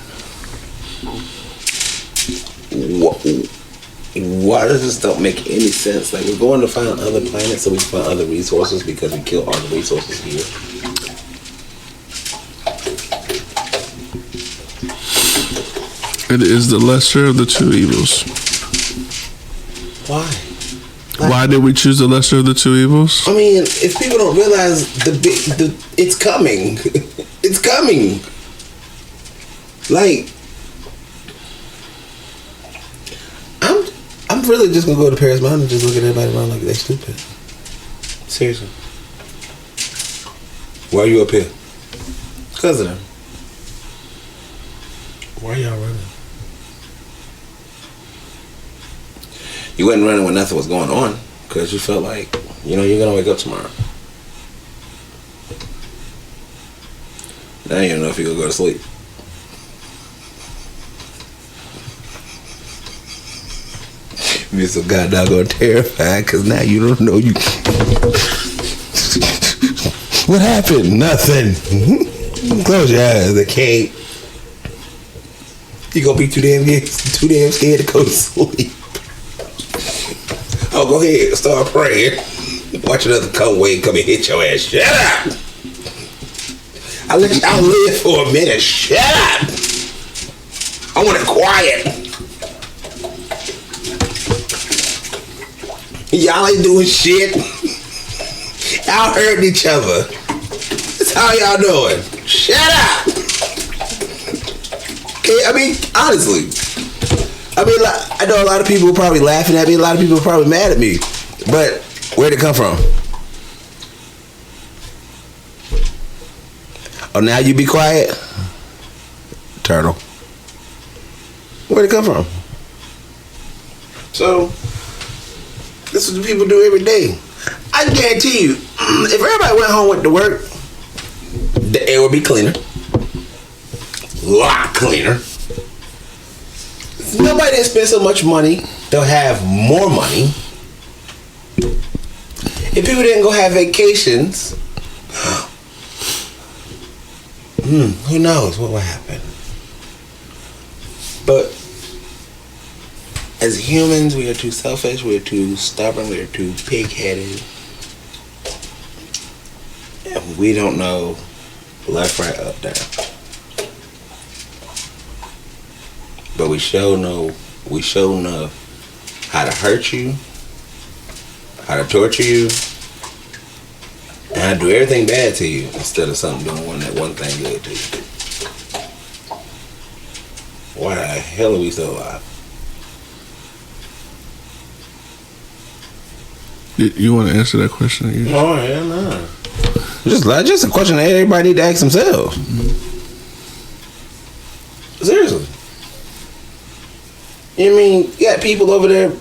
Why does this don't make any sense? Like, we're going to find other planets so we can find other resources because we kill all the resources here. It is the lesser of the two evils. Why? Why did we choose the lesser of the two evils? I mean, if people don't realize it's coming, it's coming. Like, I'm really just gonna go to Paris Mountain and just look at everybody around like they're stupid. Seriously. Why are you up here? Because of them. Why y'all running? You wasn't running when nothing was going on because you felt like, you're gonna wake up tomorrow. Now you don't know if you're gonna go to sleep. You're so goddamn terrified because now you don't know you. What happened? Nothing. Close your eyes. They can't. You gonna be too damn scared to go to sleep. Oh, go ahead. Start praying. Watch another wave come and hit your ass. Shut up. I let y'all live for a minute. Shut up. I want it quiet. Y'all ain't doing shit. Y'all hurting each other. That's how y'all doing. Shut up. Okay, I mean, honestly. I mean, I know a lot of people are probably laughing at me. A lot of people are probably mad at me. But where'd it come from? Oh, now you be quiet? Turtle. Where'd it come from? So, this is what people do every day. I guarantee you, if everybody went home went to work, the air would be cleaner. A lot cleaner. Nobody didn't spend so much money. They'll have more money. If people didn't go have vacations, who knows what will happen. But as humans, we are too selfish, we are too stubborn, we are too pig-headed. And we don't know left, right, up, down. But we sure know how to hurt you, how to torture you, and how to do everything bad to you instead of something doing one thing good to you. Why the hell are we still alive? You want to answer that question? Oh, hell no. Just a question that everybody need to ask themselves. Seriously. You mean, you got people over there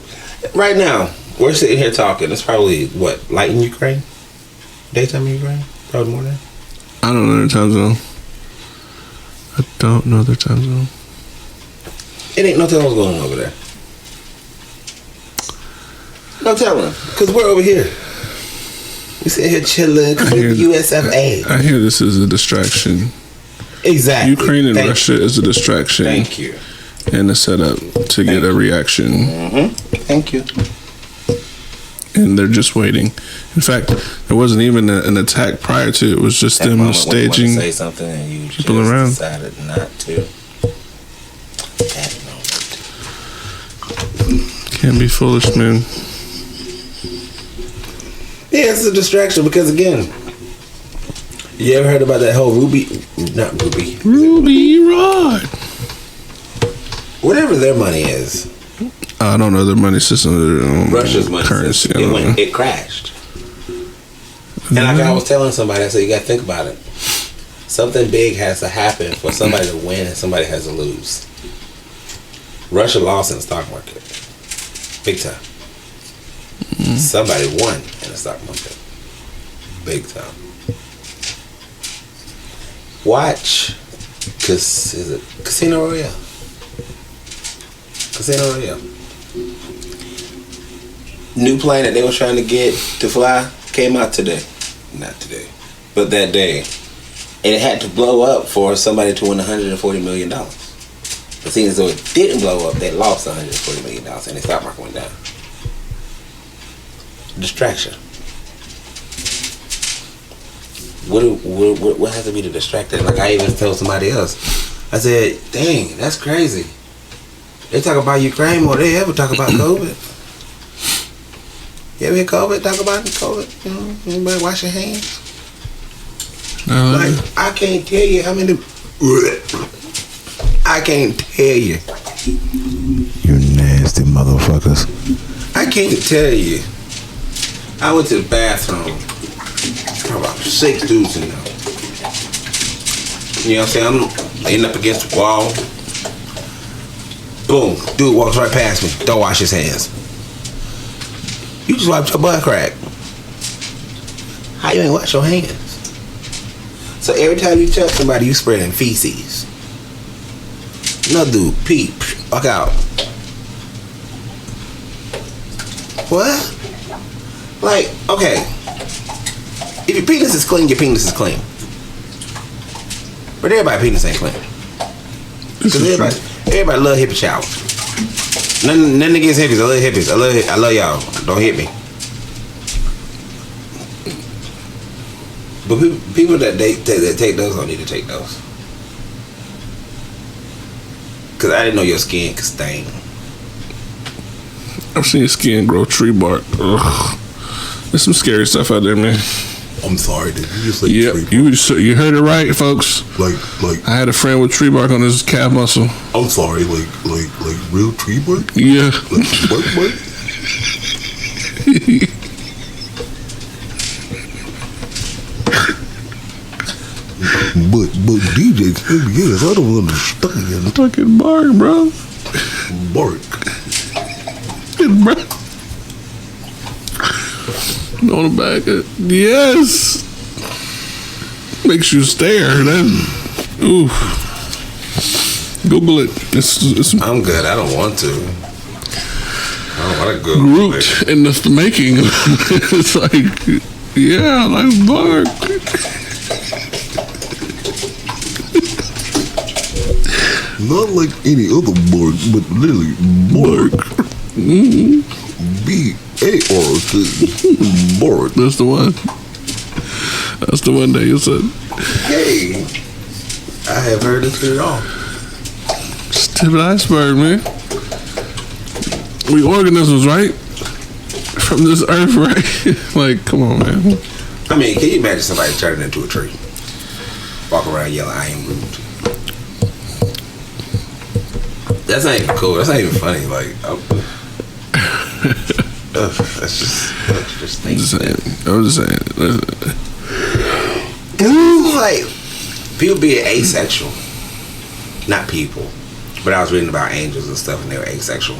right now. We're sitting here talking. It's probably what, light in Ukraine? Daytime in Ukraine? Probably more than that. I don't know their time zone. It ain't no telling what's going on over there. No telling. Because we're over here. We sit here chilling with USFA. I hear this is a distraction. Exactly. Ukraine and Russia is a distraction. Thank you. And a setup to get a reaction. Mm-hmm. Thank you. And they're just waiting. In fact, there wasn't even an attack prior to it. It was just them staging say something and you people just around. Decided not to. Can't be foolish, man. Yeah, it's a distraction because, again, you ever heard about that whole Ruby Rod? Whatever their money is. I don't know their money system. Russia's money currency. system. It crashed. And like I was telling somebody, I said, you got to think about it. Something big has to happen for somebody to win and somebody has to lose. Russia lost in the stock market. Big time. Somebody won in the stock market. Big time. Watch Casino Royale. Casino Royale. New plane that they were trying to get to fly came out today. Not today, but that day. And it had to blow up for somebody to win $140 million. But seeing as though it didn't blow up, they lost $140 million and the stock market went down. Distraction. What has to be the distractor? Like I even told somebody else. I said, dang, that's crazy. They talk about Ukraine more than they ever talk about COVID. You ever hear COVID? Talk about COVID? You know, anybody wash your hands? Like, I can't tell you how many... I can't tell you. You nasty motherfuckers. I can't tell you. I went to the bathroom. About 6 dudes in there. You know what I'm saying? I'm laying up against the wall. Boom. Dude walks right past me. Don't wash his hands. You just wiped your butt crack. How you ain't wash your hands? So every time you touch somebody, you spreading feces. Another dude, peep, walk out. What? Like, okay. If your penis is clean, your penis is clean. But everybody's penis ain't clean. Because everybody love hippie showers. Nothing against hippies. I love hippies. I love y'all. Don't hit me. But people that take those don't need to take those. Because I didn't know your skin could stain. I've seen skin grow tree bark. Ugh. There's some scary stuff out there, man. I'm sorry, did you just say Yep, tree bark? you heard it right, folks. Like I had a friend with tree bark on his calf muscle. I'm sorry, like real tree bark? Yeah. Like bark? But DJ, yes, I don't understand. Fucking bark, bro. Bark. Bro. On the back, yes. Makes you stare. Then, oof. Google it. It's I'm good. I don't want to. I don't want to go. Groot in the making. It's like, yeah, like bark. Not like any other bark, but literally bark. B-A-R-K. Bark. That's the one. That's the one that you said. Hey, I have heard this at all. It's tip of the iceberg, man. We organisms, right? From this earth, right? Like, come on, man. I mean, can you imagine somebody turning into a tree? Walk around yelling, I am Groot. That's not even cool. That's not even funny. Like, that's just I'm just saying. Like, people being asexual. Not people. But I was reading about angels and stuff, and they were asexual.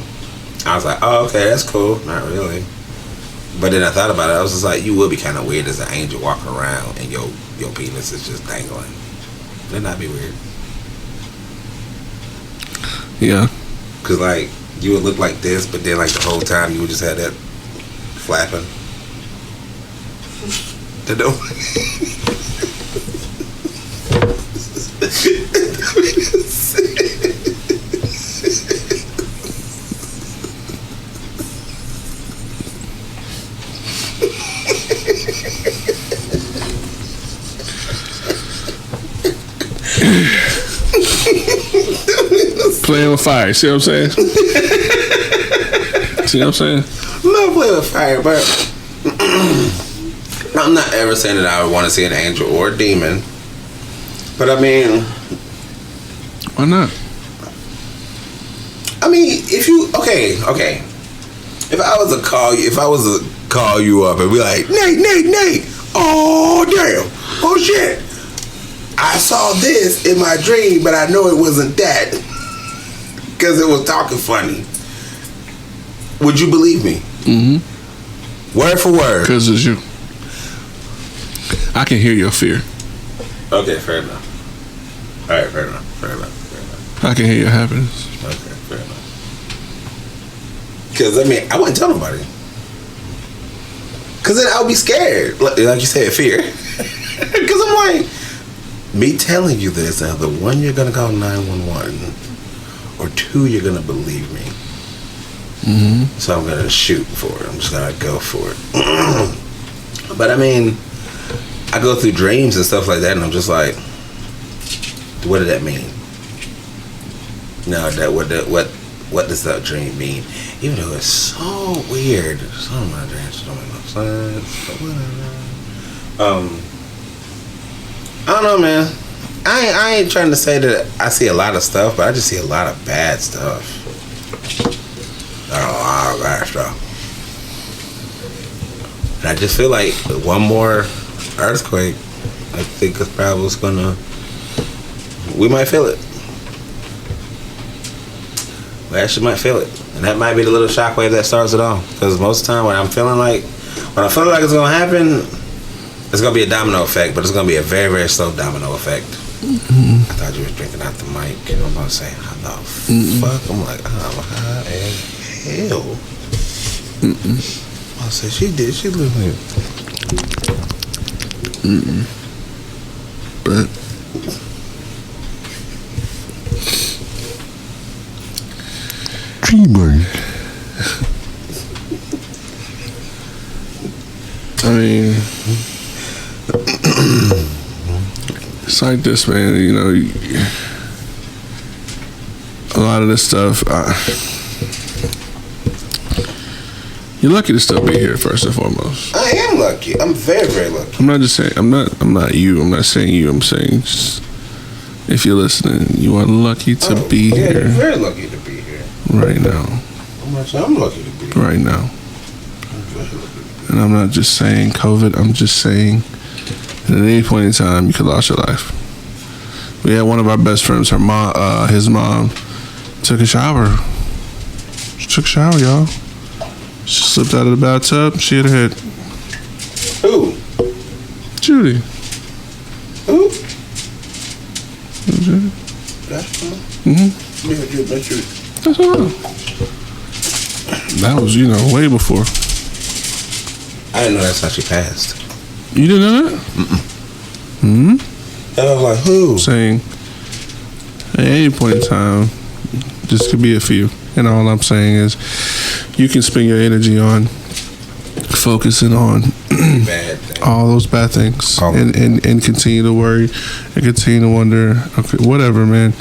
I was like, oh, okay, that's cool. Not really. But then I thought about it. I was just like, you would be kind of weird as an angel walking around and your penis is just dangling. Wouldn't that be weird? Yeah. Because, like, you would look like this, but then, like, the whole time you would just have that flapping. Playing with fire. See what I'm saying? See what I'm saying? I'm not playing with fire, but I'm not ever saying that I would want to see an angel or a demon. But I mean, why not? I mean, if you okay, if I was to call you up and be like, Nate, oh damn, oh shit, I saw this in my dream, but I know it wasn't that because it was talking funny. Would you believe me? Mm-hmm. Word for word. Because it's you. I can hear your fear. Okay, fair enough. All right, fair enough. I can hear your happiness. Okay, fair enough. Because, I mean, I wouldn't tell nobody. Because then I would be scared. Like you said, fear. Because I'm like, me telling you this, either one, you're going to call 911, or two, you're going to believe me. Mm-hmm. So I'm going to shoot for it. I'm just going to go for it. But, I mean, I go through dreams and stuff like that, and I'm just like, what did that mean? No, what does that dream mean? Even though it's so weird, some of my dreams don't make no sense. But whatever. I don't know, man. I ain't trying to say that I see a lot of stuff, but I just see a lot of bad stuff. A lot of bad stuff. And I just feel like one more earthquake, I think it's probably what's gonna. We might feel it. We actually might feel it, and that might be the little shockwave that starts it all. Because most of the time, when I feel like it's gonna happen, it's gonna be a domino effect, but it's gonna be a very, very slow domino effect. Mm-hmm. I thought you were drinking out the mic, and I'm about to say, how the fuck? I'm like, I'm high as hell. I said, she did. She lived here. But Dreamer. I mean, it's like this, man. You know, a lot of this stuff. You're lucky to still be here, first and foremost. I am lucky. I'm very, very lucky. I'm not just saying. I'm not you. I'm not saying you. I'm saying just, if you're listening, you are lucky to be You're here very lucky to be here. right now. I'm lucky to be here. Right now. And I'm not just saying COVID. I'm just saying that at any point in time, you could lose your life. We had one of our best friends. His mom took a shower. She took a shower, y'all. She slipped out of the bathtub. She hit her head. Who? Judy. Who? Judy. That's fine. Mm-hmm. Yeah, that's true. That's all right. That was, way before. I didn't know that's how she passed. You didn't know that? And I was like, who? Saying, at any point in time, this could be it for you. And all I'm saying is, you can spend your energy on focusing on all those bad things and continue to worry and continue to wonder, okay, whatever, man.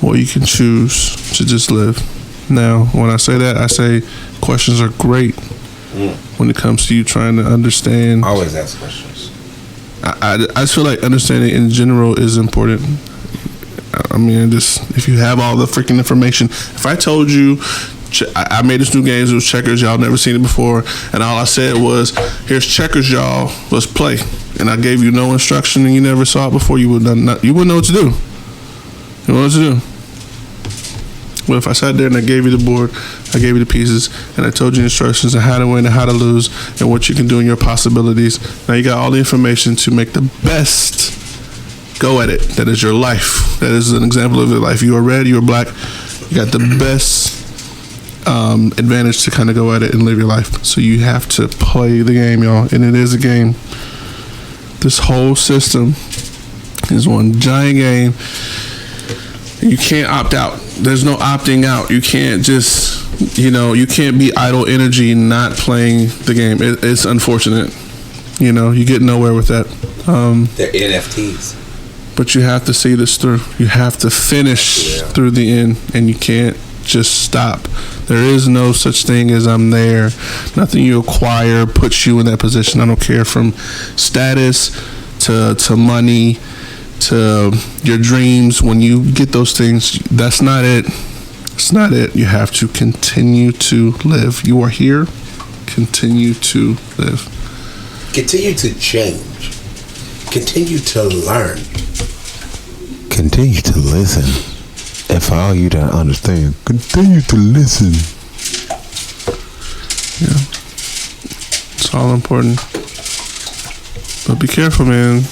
Or you can choose to just live. Now, when I say that, I say questions are great when it comes to you trying to understand. Always ask questions. I just feel like understanding in general is important. I mean, just if you have all the freaking information. If I told you I made this new game, it was checkers, y'all never seen it before, and all I said was, here's checkers, y'all, let's play, and I gave you no instruction and you never saw it before, you wouldn't know what to do. You wouldn't know what to do. But if I sat there and I gave you the board, I gave you the pieces, and I told you instructions on how to win and how to lose and what you can do and your possibilities, now you got all the information to make the best go at it. That is your life. That is an example of your life. You are red, you are black, you got the best advantage to kind of go at it and live your life. So you have to play the game, y'all, and it is a game. This whole system is one giant game. You can't opt out. There's no opting out. You can't just, you can't be idle energy not playing the game. It's unfortunate. You get nowhere with that. They're NFTs. But you have to see this through. You have to finish through the end, and you can't just stop. There is no such thing as I'm there. Nothing you acquire puts you in that position. I don't care from status to money to your dreams. When you get those things, that's not it. It's not it. You have to continue to live. You are here. Continue to live. Continue to change. Continue to learn. Continue to listen. And for all you that understand, continue to listen. Yeah. It's all important. But be careful, man.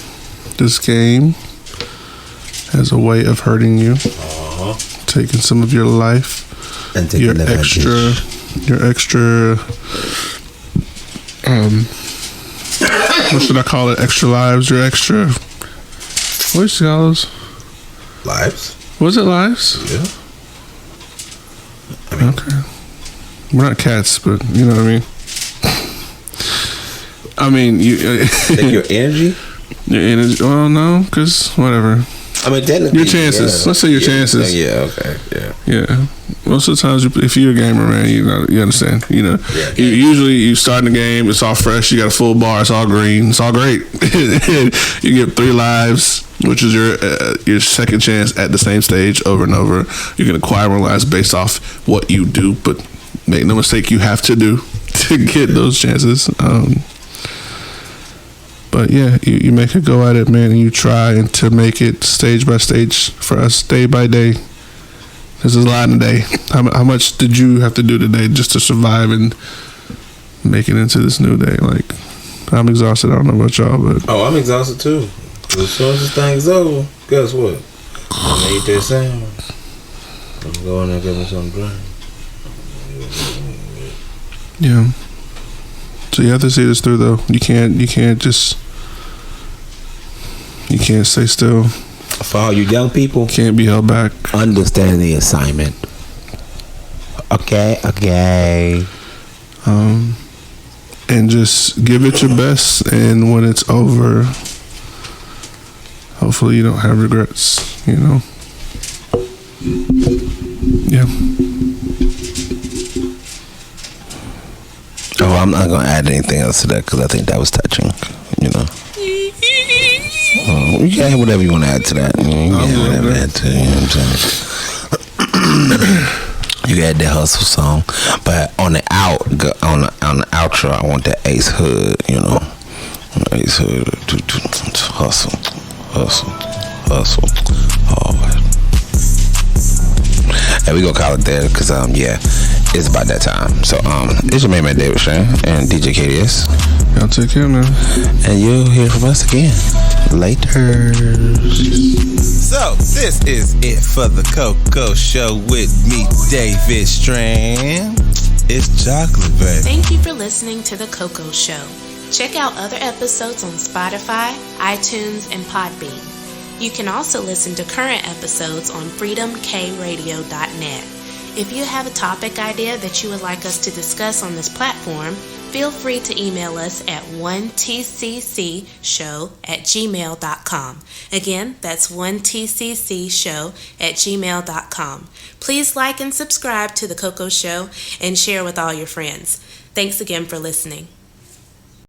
This game has a way of hurting you. Taking some of your life. And taking your extra what should I call it? Extra lives, your extra, what should you call those? Lives? Was it lives? Yeah. Okay. We're not cats, but you know what I mean. I mean, you. Take your energy? Your energy. Well, no, because whatever. I mean, technically, your chances. Let's say your chances. Yeah. Okay. Yeah. Most of the times, if you're a gamer, man, you understand. You start in the game, it's all fresh. You got a full bar. It's all green. It's all great. You get 3 lives, which is your second chance at the same stage over and over. You can acquire more lives based off what you do, but make no mistake, you have to do to get those chances. But yeah, you make a go at it, man, and you try to make it stage by stage for us, day by day. This is a lot in a day. How much did you have to do today just to survive and make it into this new day? Like, I'm exhausted. I don't know about y'all, but I'm exhausted too. As soon as this thing's over, guess what? I made that sound. I'm going and get me some drink. Yeah. So you have to see this through, though. You can't stay still. For all you young people, can't be held back. Understand the assignment. Okay. And just give it your best, and when it's over, hopefully you don't have regrets. Yeah. Oh, I'm not gonna add anything else to that because I think that was touching. You know. You can add whatever you want to add to that. You can add whatever add to. You know what I'm saying? You can add that hustle song, but on the outro, I want that Ace Hood. You know, Ace Hood to hustle hard. And we gonna call it there because it's about that time. So it's your man David Shane and DJ KDS. Y'all take care, man. And you'll hear from us again later. So this is it for the Coco Show with me, David Strand. It's chocolate, baby. Thank you for listening to the Coco Show. Check out other episodes on Spotify, iTunes, and Podbean. You can also listen to current episodes on freedomkradio.net. If you have a topic idea that you would like us to discuss on this platform, feel free to email us at 1tccshow@gmail.com. Again, that's 1tccshow@gmail.com. Please like and subscribe to The Coco Show and share with all your friends. Thanks again for listening.